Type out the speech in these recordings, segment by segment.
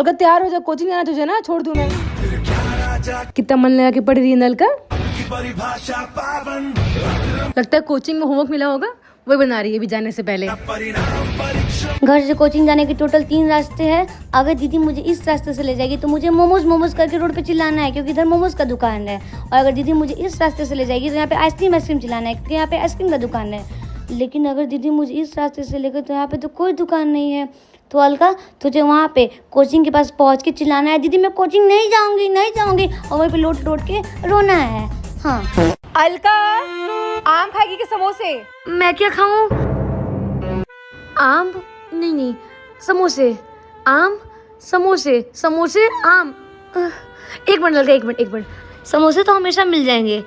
अलका तैयार हो जा, कोचिंग जाना तुझे ना, छोड़ दूं मैं। कितना मन लगा के पढ़ रही है ना अलका? लगता है कोचिंग में होमवर्क मिला होगा, वही बना रही है अभी जाने से पहले। घर से कोचिंग जाने के टोटल 3 रास्ते हैं। अगर दीदी मुझे इस रास्ते से ले जाएगी तो मुझे मोमोज करके रोड पे चिल्लाना है, क्योंकि इधर मोमोज का दुकान है। और अगर दीदी मुझे इस रास्ते से ले जाएगी तो यहाँ पे आइसक्रीम चिल्लाना है, क्योंकि यहाँ पे आइसक्रीम का दुकान है। लेकिन अगर दीदी मुझे इस रास्ते से लेकर तो यहाँ पे तो कोई दुकान नहीं है। तो अलका तुझे वहाँ पे कोचिंग के पास पहुँच के चिल्लाना है, दीदी मैं कोचिंग नहीं जाऊँगी, और वहीं पे लोट के रोना है। हाँ अलका, आम खाएगी कि समोसे? मैं क्या खाऊं? आम नहीं, समोसे। आम समोसे आम। एक मिनट। समोसे तो हमेशा मिल जाएंगे,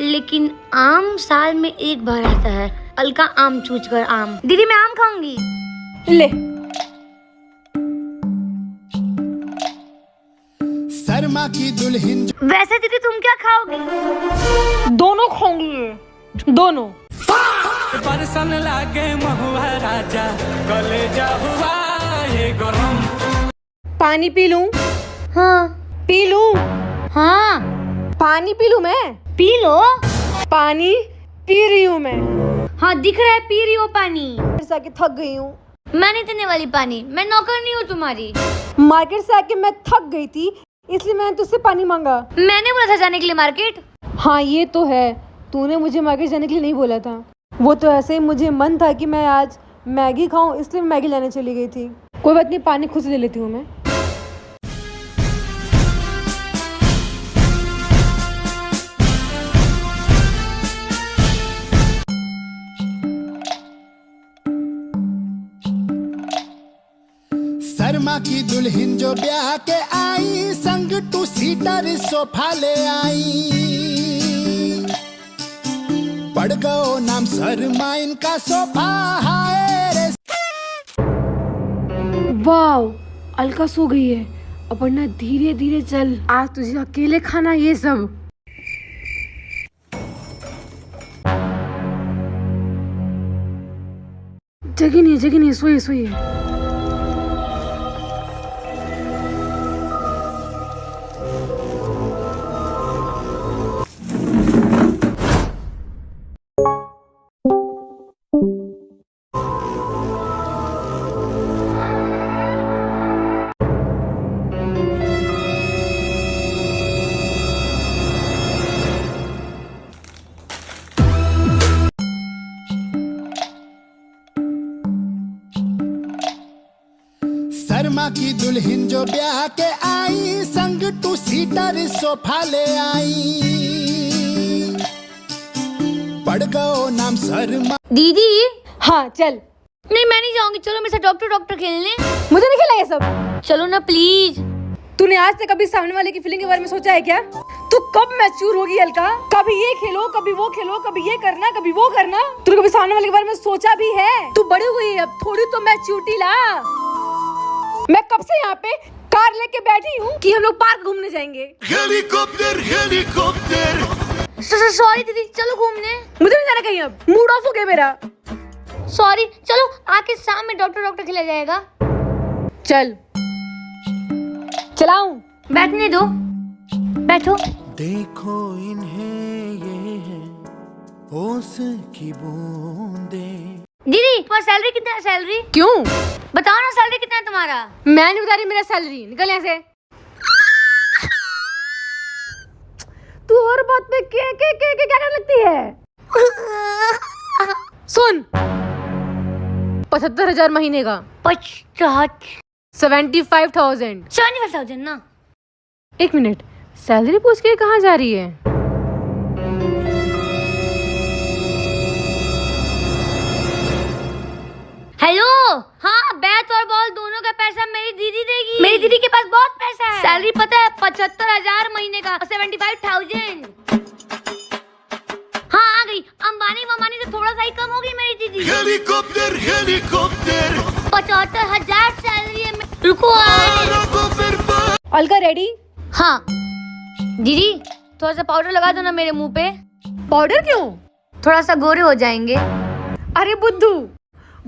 लेकिन आम साल में एक बार आता है। अलका आम चूज कर आम। दीदी मैं आम खाऊंगी। ले। शर्मा की दुल्हन। वैसे दीदी तुम क्या खाओगी? दोनों खाऊंगी, दोनों। परसन लागे महुआ राजा, कलेजा हुआ ये गरम। पानी पी लूं? हाँ पी लूं? हाँ पानी पी लूं मैं? P low. पानी पी रही हूँ मैं। हाँ दिख रहा है पी रही हो पानी। से आके थक गई हूँ। मैं नहीं देने वाली पानी, मैं नौकर नहीं हूँ तुम्हारी। मार्केट से आके मैं थक गई थी, इसलिए मैंने तुझसे पानी मांगा। मैंने बोला था जाने के लिए मार्केट। हाँ ये तो है, तूने मुझे मार्केट जाने के लिए नहीं बोला था। वो तो ऐसे ही मुझे मन था कि मैं आज मैगी खाऊं, इसलिए मैगी लाने चली गई थी। कोई बात नहीं, पानी खुद से ले लेती हूँ मैं। शर्मा की दुल्हन जो ब्याह के आई, संग 2 सीटर सोफा ले आई। पड़ गयो नाम शर्मा, इनका सोफा हाय रे। वाह, अलका सो गई है। अपना धीरे धीरे चल, आज तुझे अकेले खाना ये सब। जगी नहीं, सोइए। शर्मा की दुल्हन जो ब्याह के आई, संग 2 सीटर सोफा ले आई। पड़ गयो नाम शर्मा। दीदी हाँ चल। नहीं मैं नहीं जाऊंगी, चलो मेरे साथ डॉक्टर खेलने। मुझे नहीं खेला ये सब। चलो ना प्लीज। तूने आज तक कभी सामने वाले की फीलिंग के बारे में सोचा है क्या? तू कब मैच्योर होगी अलका? कभी ये खेलो, कभी वो खेलो, कभी ये करना, कभी वो करना। तूने कभी सामने वाले के बारे में सोचा भी है? तू बड़ी हुई है अब, थोड़ी तो मैच्योरिटी ला। मैं कब से यहाँ पे कार लेके बैठी हूँ कि हम लोग पार्क घूमने जाएंगे। हेलीकॉप्टर। सॉरी दीदी, चलो घूमने। मुझे नहीं जाना कहीं, अब मूड ऑफ हो गया मेरा। सॉरी, चलो आके शाम में डॉक्टर खिलाया जाएगा। चल चलाऊं? बैठने दो, बैठो। देखो इन्हें, ये है होश की बूंदे। दीदी तुम्हारा सैलरी कितना है? सैलरी क्यों? बताओ ना, सैलरी कितना है तुम्हारा? मैं नहीं बता रही मेरा सैलरी, निकल यहाँ से। तू और बात पे क्या करने लगती है? सुन, 75,000 महीने का। 75,000। 75,000 ना। एक मिनट, सैलरी पूछ के कहाँ जा रही है? हेलो, हाँ बैट और बॉल दोनों का पैसा मेरी दीदी देगी। मेरी दीदी के पास बहुत पैसा है। सैलरी पता है? 75,000 महीने का। 75,000। हाँ आ गई। अंबानी से थोड़ा सा ही कम होगी मेरी दीदी। हेलीकॉप्टर। 75,000 सैलरी है। रुको अलका रेडी? हाँ दीदी, थोड़ा सा पाउडर लगा दो ना मेरे मुंह पे। पाउडर क्यों? थोड़ा सा गोरे हो जाएंगे। अरे बुद्धू,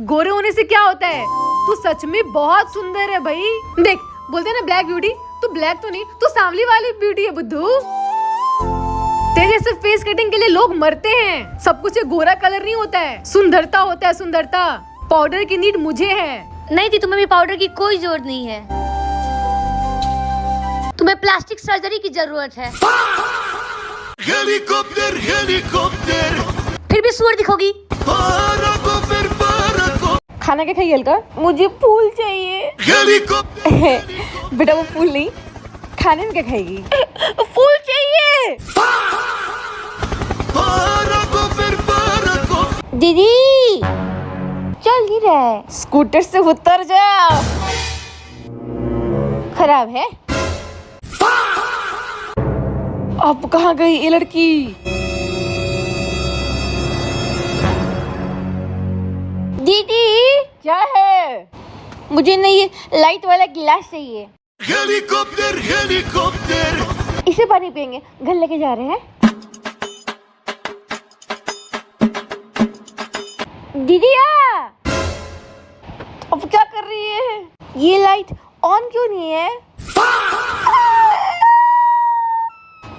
गोरे होने से क्या होता है? तू सच में बहुत सुंदर है भाई। देख, बोलते हैं ना ब्लैक ब्यूटी, तू ब्लैक तो नहीं, तू सांवली वाली ब्यूटी है बुद्धू। तेरे जैसे फेस कटिंग के लिए लोग मरते हैं। सब कुछ ये गोरा कलर नहीं होता है, सुंदरता होता है, सुंदरता। पाउडर की नीड मुझे है। नहीं थी, तुम्हें भी पाउडर की कोई जरूरत नहीं है। तुम्हें प्लास्टिक सर्जरी की जरूरत है। हेलीकॉप्टर हेलीकॉप्टर फिर भी सुअर दिखोगी। पारा को फिर पारा को। खाना क्या खाइए अलका? मुझे फूल चाहिए। हेलीकॉप्टर बेटा वो फूल नहीं, खाने में क्या खाएगी? फूल चाहिए। पारा को फिर पारा को। दीदी चल नहीं रहा है। स्कूटर से उतर जा। खराब है। अब कहाँ गई ये लड़की? दीदी क्या है? मुझे नहीं ये लाइट वाला गिलास चाहिए। Helicopter helicopter. इसे पानी पियेंगे, घर लेके जा रहे हैं। दीदी अब क्या कर रही है? ये लाइट ऑन क्यों नहीं है?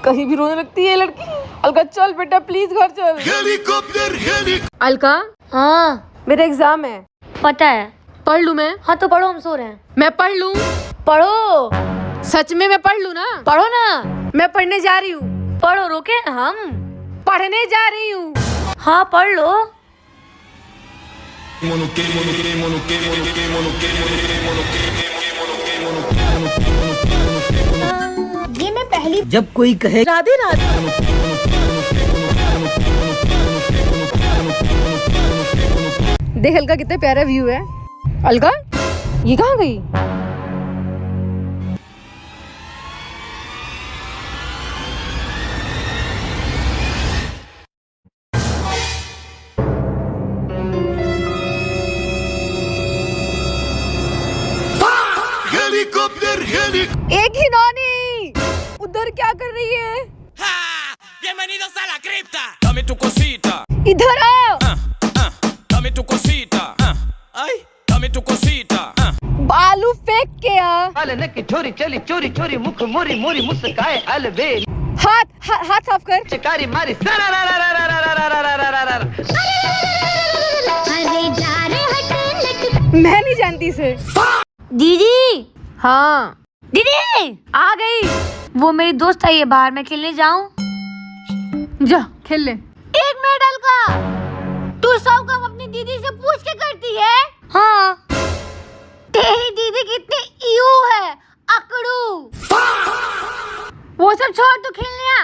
कहीं भी रोने लगती है ये लड़की। अलका चल बेटा प्लीज घर चल। Helicopter helicopter. अलका हाँ मेरा एग्जाम है, पता है। पढ़ लूं मैं? हाँ तो पढ़ो, हम सो रहे हैं। मैं पढ़ लूं? पढ़ो, सच में मैं पढ़ लूं ना? पढ़ो ना। मैं पढ़ने जा रही हूँ। पढ़ो, रोके हम। पढ़ने जा रही हूँ। हाँ पढ़ लो। ये मैं पहली जब कोई कहे राधे राधे। देख अलका कितना प्यारा व्यू है। अलका ये कहाँ गई? Helicopter helicopter. एक ही नौनी उधर क्या कर रही है? Bienvenidos a la cripta. Dame tu cosita. इधर आओ। Dame tu cosita. Ay, dame tu cosita. बालू फेंक के आ। की छोरी चली चोरी चोरी मुख मोरी मोरी मुस्काए अलबेली हाथ साफ कर। शिकारी मारी मैं नहीं जानती इसे। दीदी। हाँ दीदी आ गई। वो मेरी दोस्त आई है बाहर, मैं खेलने जाऊं? जा खेल ले। एक मिनट अलका, तू सब काम अपनी दीदी से पूछ के करती है? हाँ। तेरी दीदी कितनी ईऊ है, अकड़ू। वो सब छोड़, तू खेलने आ।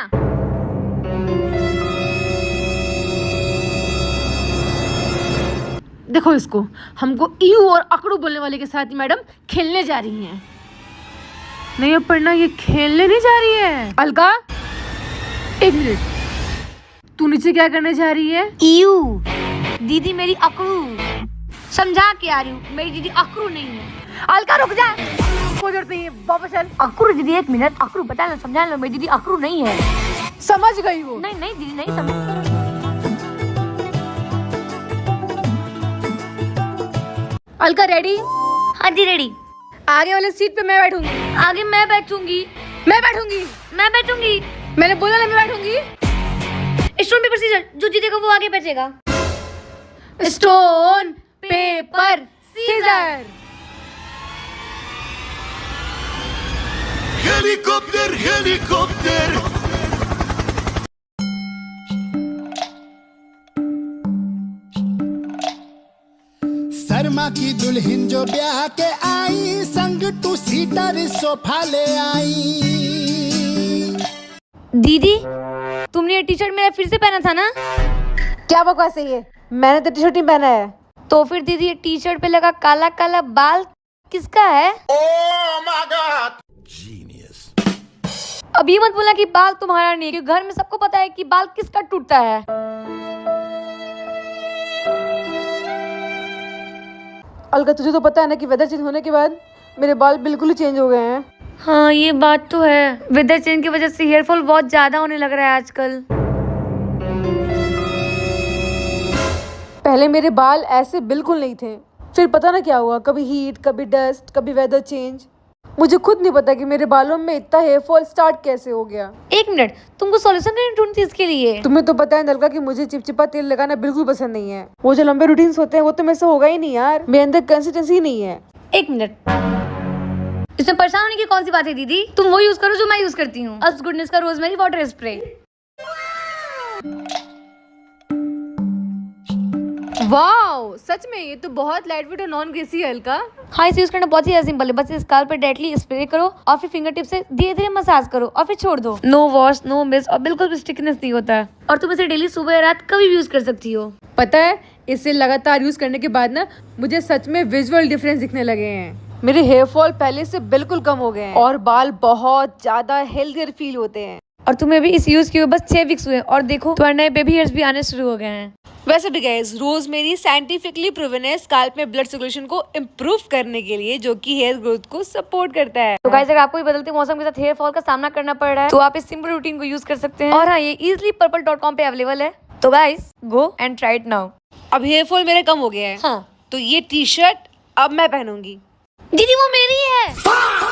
देखो इसको, हमको ईयू और अकड़ू बोलने वाले के साथ ही मैडम खेलने जा रही हैं। नहीं अब पढ़ना, ये खेलने नहीं जा रही है। अलका एक मिनट, तू नीचे क्या करने जा रही है? ईयू। दीदी मेरी अकड़ू, समझा के आ रही हूँ, मेरी दीदी अकड़ू नहीं है। अलका रुक जा, कोई जरूरत नहीं है, वापस चल। अकड़ू दीदी, एक मिनट, अकड़ू बता लो, समझा लो, मेरी दीदी अकड़ू नहीं है। समझ गई वो। नहीं नहीं दीदी नहीं समझ। अलका रेडी? हाँ जी रेडी। आगे वाले सीट पे मैं बैठूंगी। आगे मैं बैठूंगी। मैं बैठूंगी। मैं बैठूंगी। मैंने बोला ना मैं बैठूंगी। स्टोन पेपर सीजर, जो जीतेगा वो आगे बैठेगा। Stone paper scissor. Helicopter helicopter. Sharma की दुल्हन जो ब्याह के आई, संग टू सीटर सोफा ले आई। दीदी तुमने ये टी शर्ट मेरा फिर से पहना था ना? क्या बकवास है ये? मैंने तो टी शर्ट ही पहना है। तो फिर दीदी ये टी शर्ट पे लगा काला काला बाल किसका है? Oh my God! Genius. अब ये मत बोलना कि बाल तुम्हारा नहीं, क्योंकि घर में सबको पता है कि बाल किसका टूटता है। अलका तुझे तो पता है ना कि वेदर चेंज होने के बाद मेरे बाल बिल्कुल ही चेंज हो गए हैं। हाँ ये बात तो है, वेदर चेंज की वजह से हेयर फॉल बहुत ज्यादा होने लग रहा है आजकल। पहले मेरे बाल ऐसे बिल्कुल नहीं थे, फिर पता ना क्या हुआ, कभी हीट, कभी डस्ट, कभी वेदर चेंज, मुझे खुद नहीं पता कि मेरे बालों में इतना हेयर फॉल स्टार्ट कैसे हो गया। 1 मिनट, तुमको सॉल्यूशन नहीं ढूंढती इसके लिए? तुम्हें तो पता है नलका कि मुझे चिपचिपा तेल लगाना बिल्कुल पसंद नहीं है। वो जो लंबे रूटीन्स होते हैं वो तो मेरे से होगा ही नहीं यार, मेरे अंदर कंसिस्टेंसी ही नहीं है। 1 मिनट, इसमें परेशान होने की कौन सी बात है दीदी? तुम वो यूज करो जो मैं यूज करती हूँ, अब्स गुडनेस का रोजमेरी वाटर स्प्रे। वाओ, सच में ये तो बहुत लाइट वेट और नॉन ग्रीसी है अलका। हाँ, इसे यूज करना बहुत ही सिंपल है। बस स्काल्प पे डायरेक्टली स्प्रे करो और फिर फिंगर टिप से धीरे धीरे मसाज करो और फिर छोड़ दो। नो वॉश, नो मिस और बिल्कुल भी स्टिकनेस नहीं होता है। और तुम इसे डेली सुबह या रात कभी भी यूज कर सकती हो। पता है, इसे लगातार यूज करने के बाद ना मुझे सच में विजुअल डिफरेंस दिखने लगे हैं। मेरे हेयर फॉल पहले से बिल्कुल कम हो गए हैं और बाल बहुत ज्यादा हेल्थियर फील होते हैं। और तुम्हें भी इस यूज किए बस 6 वीक्स हुए और देखो तुम्हारे नए बेबी हेयर्स भी आने शुरू हो गए हैं। वैसे भी गाइस, रोजमेरी साइंटिफिकली प्रूवन है स्काल्प में ब्लड सर्कुलेशन को इम्प्रूव करने के लिए, जो कि हेयर ग्रोथ को सपोर्ट करता है। तो गाइस, अगर आपको भी बदलते मौसम के साथ हेयर फॉल का सामना करना पड़ रहा है तो आप इस सिंपल रूटीन को यूज कर सकते हैं। और हाँ, ये easily purple.com पे अवेलेबल है। तो guys, go and try it now. अब हेयर फॉल मेरा कम हो गया है। हाँ, तो ये टी शर्ट अब मैं पहनूंगी। दीदी वो मेरी है।